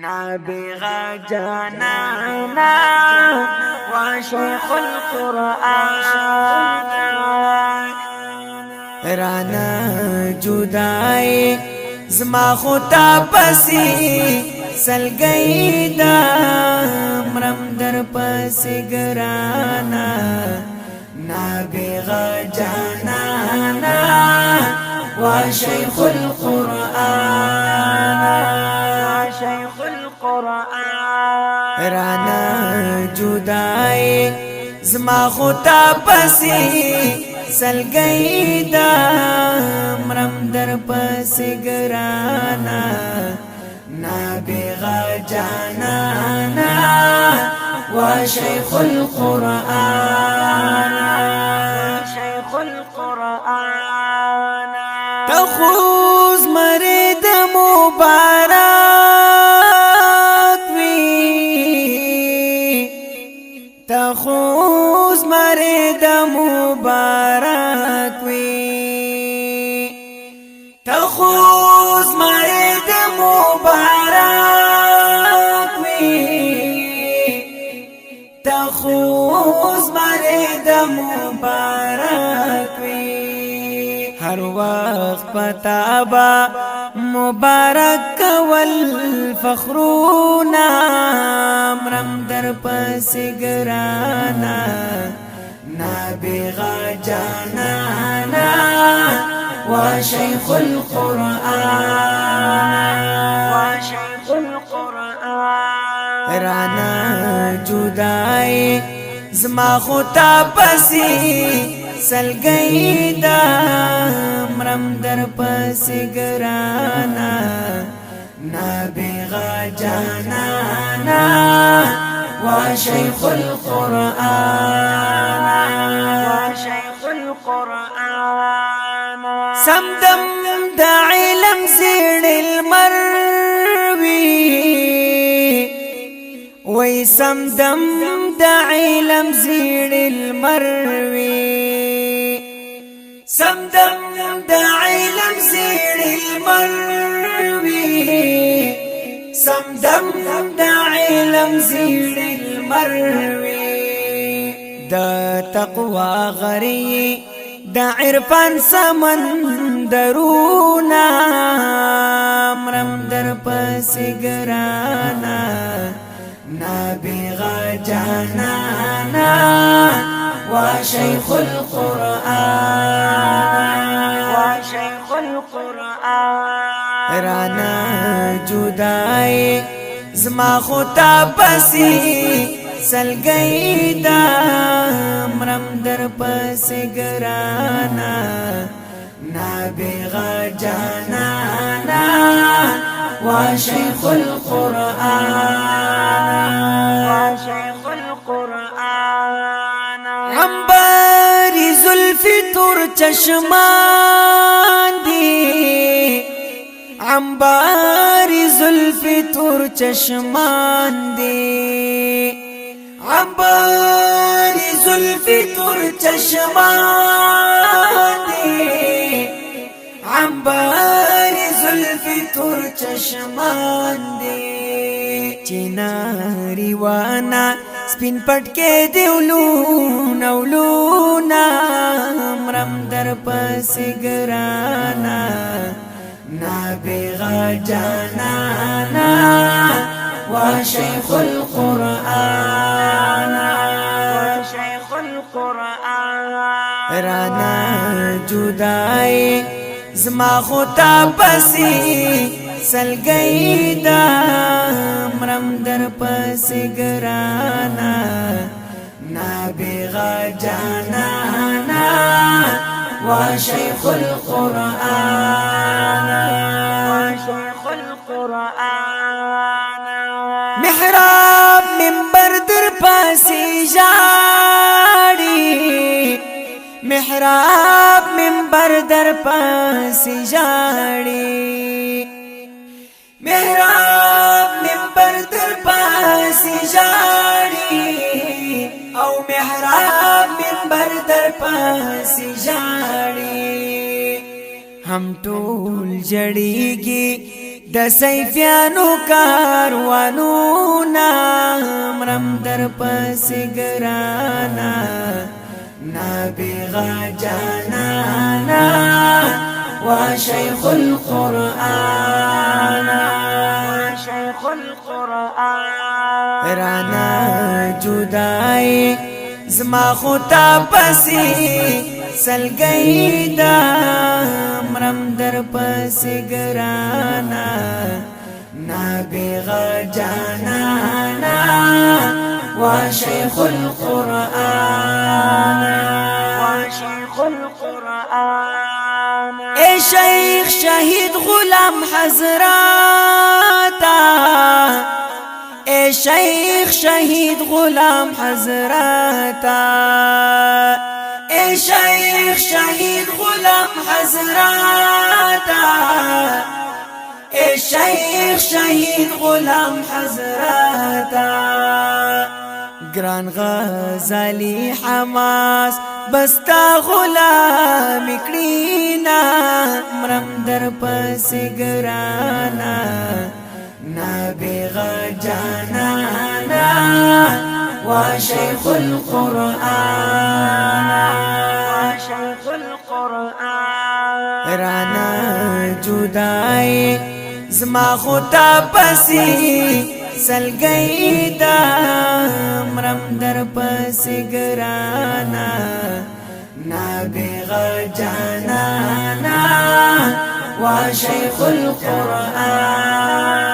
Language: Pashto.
نابغة جانانا وشيخ القرآن رانا جدائی زما خطا پسی سلگئی دا مرم در پسی گرانا نابغة جانانا وشيخ القرآن شيخ القرآن رانا جدائی زما خطا پسی سلگئی دا مرم در پسی گرانا نابغة جانانا وشيخ القرآن شيخ القرآن تخوز مرید مبارک وی تخوز مرید مبارک وی تخوز مرید مبارک وی تخوز مرید مبارک وی ہر وقت پتابا مبارک والفخرونا مرم در پس گرانا نابغة جانانا وشيخ القرآن وشيخ القرآن رانا جدائی زما خطا پسی سلگئی دا مرم در پس گرانا نابغة جانانا وشيخ القرآن وشيخ القرآن سمدم دا علم زیر المروی وی سمدم دا علم زیر المروی سمدم دا علم زیر المروی سمدم دا علم زیر المروی دا تقوى غری دا عرفان سمندرونا مرم در پس گرانا نابغة جانانا وشيخ القرآن وشيخ القرآن رانا جدائی زما خطا پسی سلگئی دا مرم در پس گرانا نابغة جانانا وشيخ القرآن وشيخ القرآن عمباری زلفی تور چشمان دی عمباری زلفی تور چشمان دی عمباری زلفی تور چشمان دی عمباری زلفی تور چشمان دی چناری وانا سپین پټ کې دیولون اولونا مرم در پس گرانا نابغة جانانا وشيخ القرآن وشيخ القرآن رانا جدائی زما خطا پسی سلگئی دا مرم در پس گرانا نابغة جانانا وشيخ القرآن وشيخ القرآن محراب منبر در پاسی جاڑی محراب منبر در پاسی جاڑی محراب منبر در پاسی جاڑی او محراب منبر در پاسی جاڑی ہم ټول جڑیږي د سیفیانو کاروانونا مرم در پس گرانا نابغا جانانا و شیخ القرآن شیخ القرآن رانا جدائی زما خطا پسی سلگئی دا مرم در پس گرانا نابغا جانانا و شیخ القرآن شیخ القرآن اے شیخ شہید غلام حضراتا اے شیخ شہید غلام حضراتا اے شیخ شہید غلام حضراتا اے شیخ شہید غلام حضراتا گران غزالی حماس بستا غلام کړینا مرم در پس گرانا نابغا جانانا و شیخ القرآن شیخ القرآن رانا جدائی زما خطا پسی سلگئی دا مرم در پس گرانا نابغا جانانا و شیخ القرآن